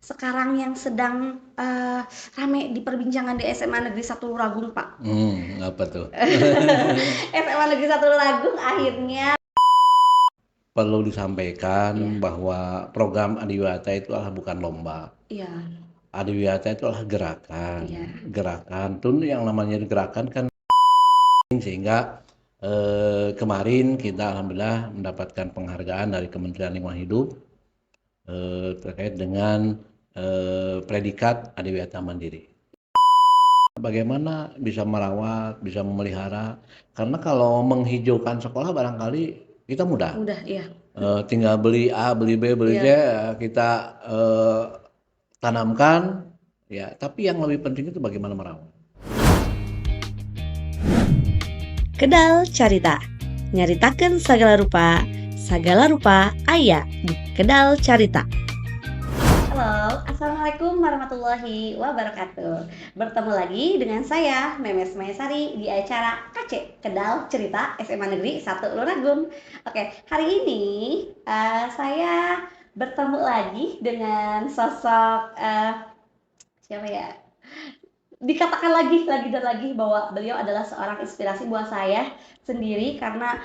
sekarang yang sedang rame diperbincangkan di SMA Negeri 1 Ragung, Pak. Apa tuh? SMA Negeri 1 Ragung akhirnya Perlu disampaikan ya, bahwa program Adiwiyata itu adalah bukan lomba. iya, Adiwiyata itu adalah gerakan. iya. Gerakan tuh yang namanya gerakan kan sehingga kemarin kita alhamdulillah mendapatkan penghargaan dari Kementerian Lingkungan Hidup terkait dengan predikat Adiwiyata Mandiri. Bagaimana bisa merawat, bisa memelihara, karena kalau menghijaukan sekolah barangkali kita mudah. Udah, iya. Tinggal beli A, beli B, beli C, Iya. kita tanamkan, ya. Tapi yang lebih penting itu bagaimana merawat. Kedal Carita, nyaritakeun sagala rupa aya di Kedal Carita. Halo, Assalamualaikum warahmatullahi wabarakatuh. Bertemu lagi dengan saya, Memes Maesari, di acara KC, Kedal Cerita SMA Negeri 1 Luragung. Oke, hari ini saya bertemu lagi dengan sosok siapa ya? Dikatakan lagi dan lagi bahwa beliau adalah seorang inspirasi buat saya sendiri karena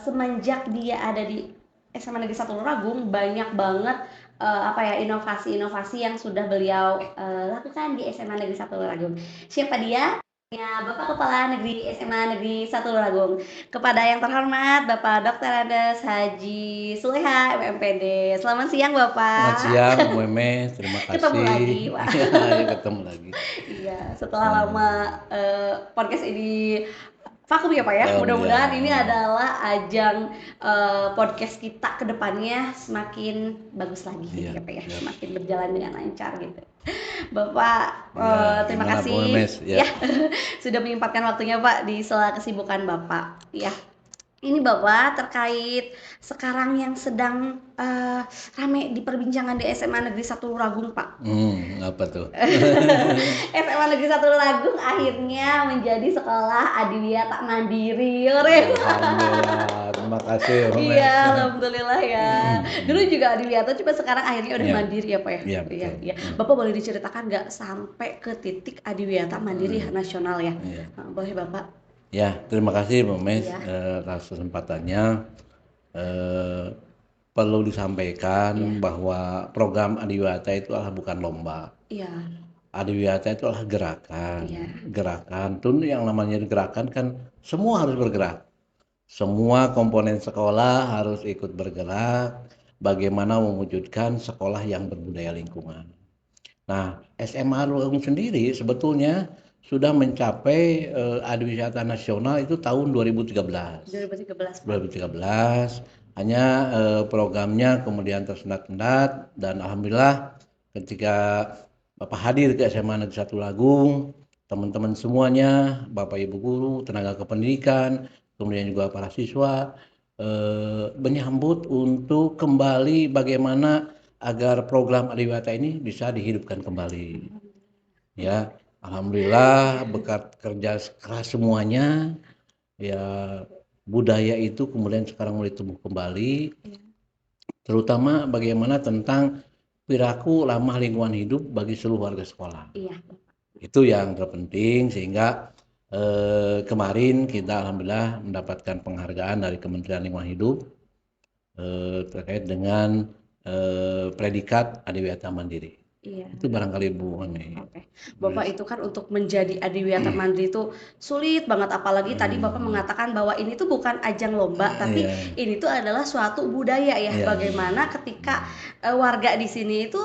semenjak dia ada di SMA Negeri 1 Luragung banyak banget inovasi-inovasi yang sudah beliau lakukan di SMA Negeri 1 Luragung. Siapa dia? Ya, Bapak Kepala Negeri SMA Negeri 1 Luragung. Kepada yang terhormat Bapak Dr. Andes Haji Suleha MMPD. Selamat siang Selamat Bapak. siang, Bu Meme, terima Ketemu kasih. lagi, Pak. Ya, ketemu lagi. Iya, setelah lama podcast ini vakum ya Pak ya. Ya, Mudah-mudahan ini adalah ajang podcast kita ke depannya semakin bagus lagi gitu iya, ya Pak ya. ya. Semakin berjalan dengan lancar gitu. Bapak, Ya, terima gimana Bu kasih Memes? Ya. ya sudah menyempatkan waktunya Pak di sela kesibukan Bapak. Ya. Ini Bapak terkait sekarang yang sedang rame diperbincangkan di SMA Negeri 1 Ragung, Pak. Apa tuh? SMA Negeri 1 Ragung akhirnya menjadi sekolah adiwiyata mandiri. Alhamdulillah, terima kasih Bu Memes. Iya, alhamdulillah ya. Dulu juga adiwiyata, cuma sekarang akhirnya udah Ya, mandiri ya Pak ya. iya Iya, betul. iya. Bapak boleh diceritakan nggak sampai ke titik adiwiyata mandiri nasional ya? Iya. Boleh Bapak? Ya, terima kasih Bu Mes Iya. atas kesempatannya. Eh, Perlu disampaikan Iya. bahwa program Adiwiyata itu adalah bukan lomba. Iya. Adiwiyata itu adalah gerakan. Iya. Gerakan tuh yang namanya gerakan kan semua harus bergerak. Semua komponen sekolah harus ikut bergerak. Bagaimana mewujudkan sekolah yang berbudaya lingkungan. Nah, SMA Lurung sendiri sebetulnya sudah mencapai Adiwisata Nasional itu tahun 2013. 2013 Pak. 2013 hanya programnya kemudian tersendat-sendat dan alhamdulillah ketika Bapak hadir ke SMA Negeri 1 Lagung, teman-teman semuanya, Bapak Ibu guru, tenaga kependidikan, kemudian juga para siswa menyambut untuk kembali bagaimana agar program Adiwata ini bisa dihidupkan kembali. Ya, alhamdulillah berkat kerja keras semuanya, ya budaya itu kemudian sekarang mulai tumbuh kembali. Terutama bagaimana tentang perilaku ramah lingkungan hidup bagi seluruh warga sekolah. Iya. Itu yang terpenting sehingga kemarin kita alhamdulillah mendapatkan penghargaan dari Kementerian Lingkungan Hidup terkait dengan predikat Adiwiyata Mandiri. Iya. Itu barangkali Bu Meme. Oke. Bapak itu kan untuk menjadi adiwiyata mandiri itu sulit banget, apalagi tadi Bapak mengatakan bahwa ini tuh bukan ajang lomba, tapi ini tuh adalah suatu budaya ya. Bagaimana ketika warga di sini itu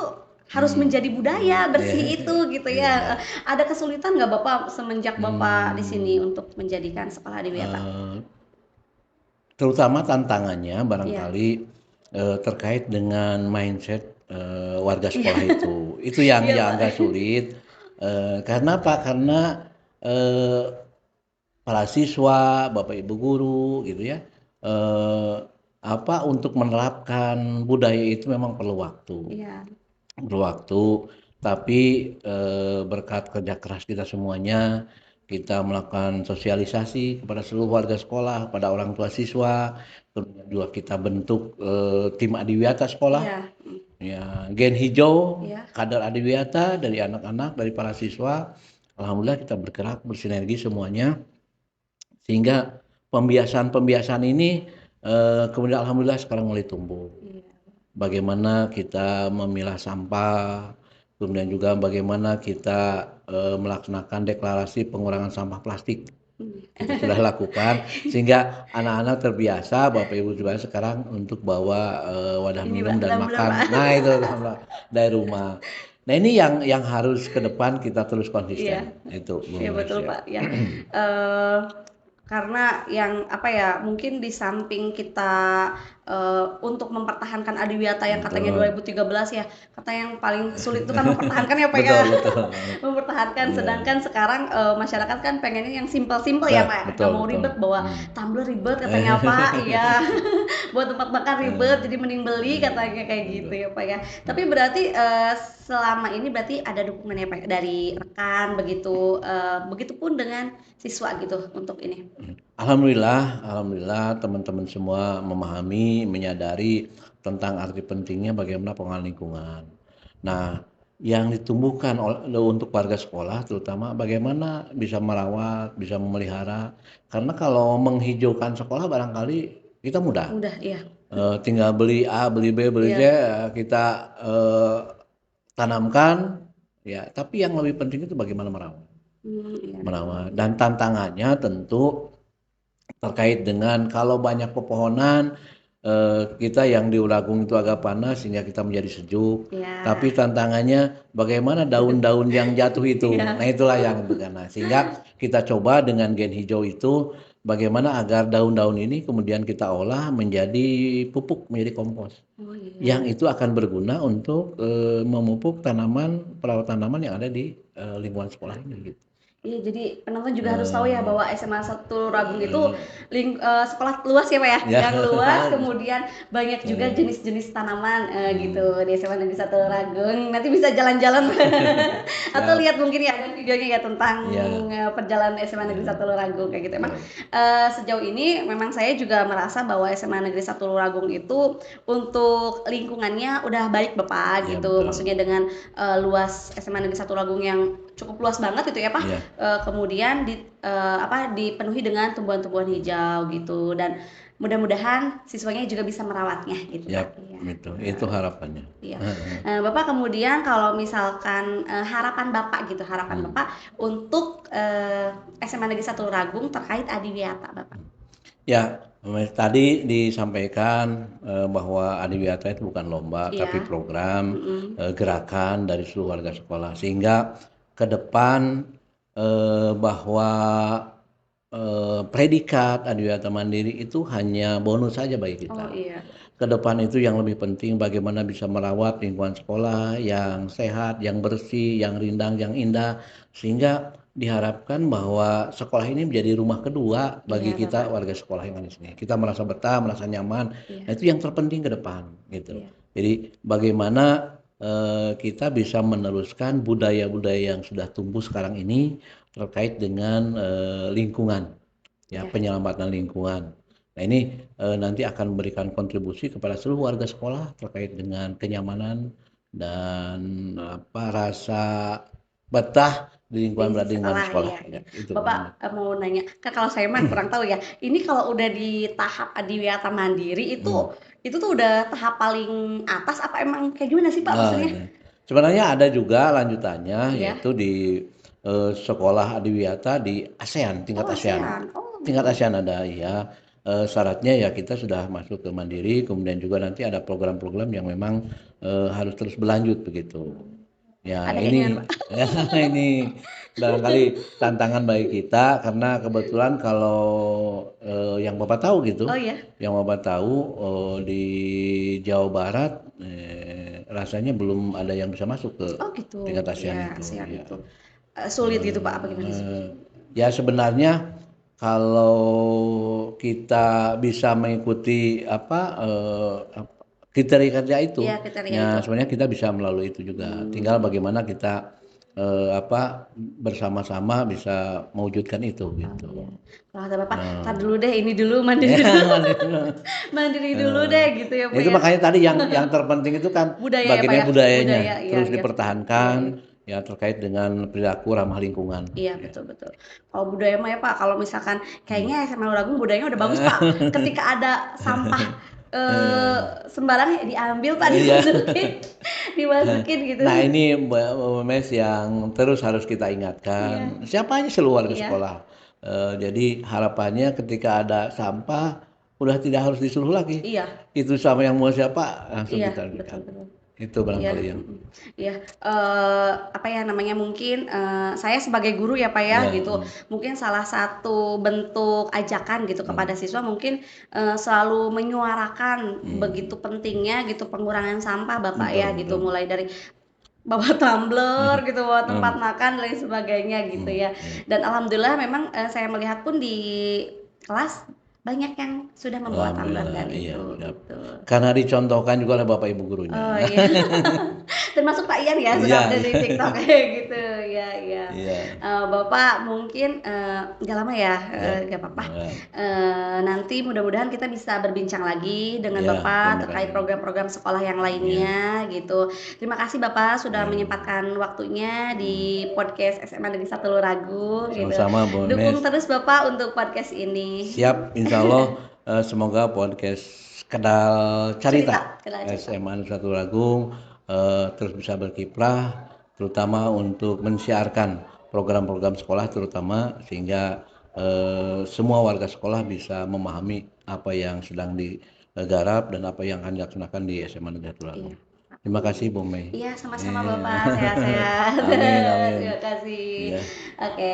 harus menjadi budaya bersih itu gitu ya. Ada kesulitan nggak Bapak semenjak Bapak di sini untuk menjadikan sekolah adiwiyata? Terutama tantangannya Iya. barangkali terkait dengan mindset warga sekolah itu yang Iya, Pak. agak sulit. Karena apa? Karena para siswa, Bapak Ibu guru gitu ya, untuk menerapkan budaya itu memang perlu waktu. Iya. Perlu waktu, tapi berkat kerja keras kita semuanya, kita melakukan sosialisasi kepada seluruh warga sekolah, kepada orang tua siswa, kemudian juga kita bentuk tim adiwiyata sekolah. Iya. ya gen hijau, Ya. kader adiwiyata dari anak-anak, dari para siswa. Alhamdulillah kita bergerak bersinergi semuanya sehingga pembiasaan-pembiasaan ini kemudian alhamdulillah sekarang mulai tumbuh. Iya. Bagaimana kita memilah sampah, kemudian juga bagaimana kita melaksanakan deklarasi pengurangan sampah plastik. Kita sudah lakukan sehingga anak-anak terbiasa, Bapak Ibu juga sekarang untuk bawa wadah Ini minum Pak, dan tumbler makan. Pak. Nah itu dari rumah. Nah ini yang harus ke depan kita terus Iya. konsisten. Itu Iya Bung betul Rasya. Pak ya. Eh, karena yang apa ya, mungkin di samping kita untuk mempertahankan Adiwiyata yang katanya Betul. 2013 ya, kata yang paling sulit itu kan mempertahankan ya Pak ya. Betul, betul. Mempertahankan, Iya. sedangkan sekarang masyarakat kan pengennya yang simpel-simpel ya Nah, Pak, nggak betul, mau betul. ribet, bawa tumbler ribet katanya Pak, iya. Buat tempat makan ribet, jadi mending beli katanya kayak gitu ya Pak ya. Tapi berarti selama ini berarti ada dukungan ya Pak dari rekan begitu, begitupun dengan siswa gitu untuk ini. Alhamdulillah, alhamdulillah teman-teman semua memahami, menyadari tentang arti pentingnya bagaimana pengelolaan lingkungan. Nah, yang ditumbuhkan untuk warga sekolah terutama bagaimana bisa merawat, bisa memelihara. Karena kalau menghijaukan sekolah barangkali kita mudah. Mudah, iya. Tinggal beli A, beli B, beli C, Iya. kita tanamkan, ya. Tapi yang lebih penting itu bagaimana merawat. Iya. Merawat. Dan tantangannya tentu terkait dengan kalau banyak pepohonan kita yang di Uragung itu agak panas sehingga kita menjadi sejuk. Iya. Tapi tantangannya bagaimana daun-daun yang jatuh itu. Iya. Nah itulah yang karena sehingga kita coba dengan gen hijau itu bagaimana agar daun-daun ini kemudian kita olah menjadi pupuk, menjadi kompos. Oh iya. Yang itu akan berguna untuk memupuk tanaman, perawat tanaman yang ada di lingkungan sekolah ini gitu. Iya, jadi penonton juga harus tahu ya bahwa SMA 1 Ragung itu sekolah luas ya Pak ya, Ya. gang luas, kemudian banyak juga jenis-jenis tanaman gitu di SMA Negeri 1 Ragung. Nanti bisa jalan-jalan atau Siap. lihat mungkin ya ada videonya ya tentang Ya. perjalanan SMA Negeri 1 Ragung kayak gitu. Emang sejauh ini memang saya juga merasa bahwa SMA Negeri 1 Ragung itu untuk lingkungannya udah baik Bapak Ya, gitu. betul. Maksudnya dengan luas SMA Negeri 1 Ragung yang cukup luas banget gitu ya Pak. Iya. Kemudian dipenuhi dengan tumbuhan-tumbuhan hijau gitu, dan mudah-mudahan siswanya juga bisa merawatnya gitu Ya, Pak. Iya. itu harapannya. Iya. Bapak kemudian kalau misalkan harapan Bapak gitu, harapan Bapak untuk SMA Negeri 1 Ragung terkait Adiwiyata Bapak. Ya, tadi disampaikan bahwa Adiwiyata itu bukan lomba, Iya. tapi program gerakan dari seluruh warga sekolah, sehingga ke depan bahwa predikat Adiwiyata Mandiri itu hanya bonus saja bagi kita. Oh iya. Ke depan itu yang lebih penting bagaimana bisa merawat lingkungan sekolah yang sehat, yang bersih, yang rindang, yang indah, sehingga diharapkan bahwa sekolah ini menjadi rumah kedua bagi Iya, kita Bapak. warga sekolah yang ada di sini. Kita merasa betah, merasa nyaman. Iya. Nah, itu yang terpenting ke depan gitu. Iya. Jadi bagaimana kita bisa meneruskan budaya-budaya yang sudah tumbuh sekarang ini terkait dengan lingkungan, ya, Iya. penyelamatan lingkungan. Nah ini nanti akan memberikan kontribusi kepada seluruh warga sekolah terkait dengan kenyamanan dan rasa betah di lingkungan Di sekolah. iya. Ya, itu. Bapak mau nanya, kan kalau saya mah kurang tahu ya. Ini kalau udah di tahap Adiwiyata Mandiri itu tuh udah tahap paling atas apa emang kayak gimana sih Pak maksudnya? Nah, sebenarnya ada juga lanjutannya Iya. yaitu di sekolah Adiwiyata di ASEAN, tingkat Oh ASEAN. ASEAN. Oh Tingkat gitu. ASEAN ada ya. Syaratnya ya kita sudah masuk ke Mandiri, kemudian juga nanti ada program-program yang memang harus terus berlanjut begitu. Ya Ada ini keinginan Pak. ya, ini barangkali tantangan bagi kita karena kebetulan kalau yang Bapak tahu gitu, Oh iya. yang Bapak tahu di Jawa Barat rasanya belum ada yang bisa masuk ke Oh gitu. tingkat ASEAN Ya itu. ASEAN Ya. itu. Sulit gitu Pak apa gimana sih? Ya sebenarnya kalau kita bisa mengikuti kriteria itu, Iya kriteria ya itu. sebenarnya kita bisa melalui itu juga. Tinggal bagaimana kita bersama-sama bisa mewujudkan itu Oh, gitu. iya. Kalau kata Bapak, Nah. "Entar dulu deh, ini dulu, mandiri dulu, mandiri dulu deh," gitu ya, Pak, Itu ya. makanya tadi yang terpenting itu kan Budaya ya, Pak, bagiannya ya? budayanya, Budaya, iya terus iya. Iya dipertahankan iya. ya terkait dengan perilaku ramah lingkungan. Iya, Ya. betul betul. Kalau budaya mah ya, Pak, kalau misalkan Hmm. kayaknya SMA Luragung budayanya udah bagus, Pak. Ketika ada sampah, eee, sembarang diambil, Pak, Iya. dimasukin dimasukin gitu. Nah ini Mbak Memes yang terus harus kita Iya. ingatkan, siapa aja seluruh warga Iya. sekolah. Jadi harapannya ketika ada sampah, udah tidak harus disuruh lagi. Iya. Itu sama yang mau siapa, langsung Iya, kita betul berikan. betul. Itu Iya, barangkali yang iya, apa ya namanya, mungkin, saya sebagai guru ya, Pak, ya, ya, gitu, mungkin salah satu bentuk ajakan gitu kepada hmm, siswa mungkin, selalu menyuarakan hmm, begitu pentingnya gitu pengurangan sampah, Bapak, betul ya, gitu. betul. Mulai dari bawa tumbler gitu, bawa tempat Hmm, makan dan lain sebagainya gitu hmm, ya. hmm. Dan alhamdulillah memang, saya melihat pun di kelas banyak yang sudah membawa tumbler Alhamdulillah, dan iya itu, siap. gitu. Karena dicontohkan juga oleh Bapak Ibu gurunya. Oh, iya. Termasuk Pak Ian ya, suka Iya, update di iya, TikTok kayak gitu, iya iya. iya, Bapak mungkin, nggak lama ya, siap. nggak apa-apa, Nah, nanti mudah-mudahan kita bisa berbincang lagi dengan iya, terima Bapak terkait kasih. program-program sekolah yang Iya, lainnya gitu. Terima kasih Bapak sudah iya. menyempatkan waktunya Hmm. di podcast SMA Negeri 1 Luragung gitu. Sama-sama Bu Dukung Mes. terus Bapak untuk podcast ini. Siap, insya Allah semoga podcast Kedal Carita Cerita. SMA Negeri 1 Lagung terus bisa berkiprah, terutama untuk mensiarkan program-program sekolah terutama sehingga semua warga sekolah bisa memahami apa yang sedang digarap dan apa yang akan dilaksanakan di SMA Negeri 1 Lagung. Iya. Terima kasih Bu Mei. Iya, sama-sama Bapak, sehat-sehat. Amin, amin. Terima kasih. Iya. Oke,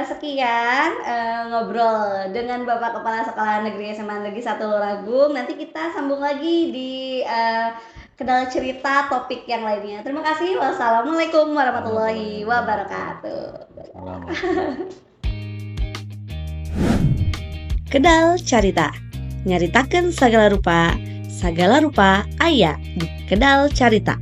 sekian, ngobrol dengan Bapak Kepala Sekolah Negeri SMA Negeri 1 Luragung. Nanti kita sambung lagi di, Kedal Cerita topik yang lainnya. Terima kasih. Wassalamualaikum warahmatullahi wabarakatuh. Selamat. Kedal Carita, nyaritakeun sagala rupa aya di Kedal Carita.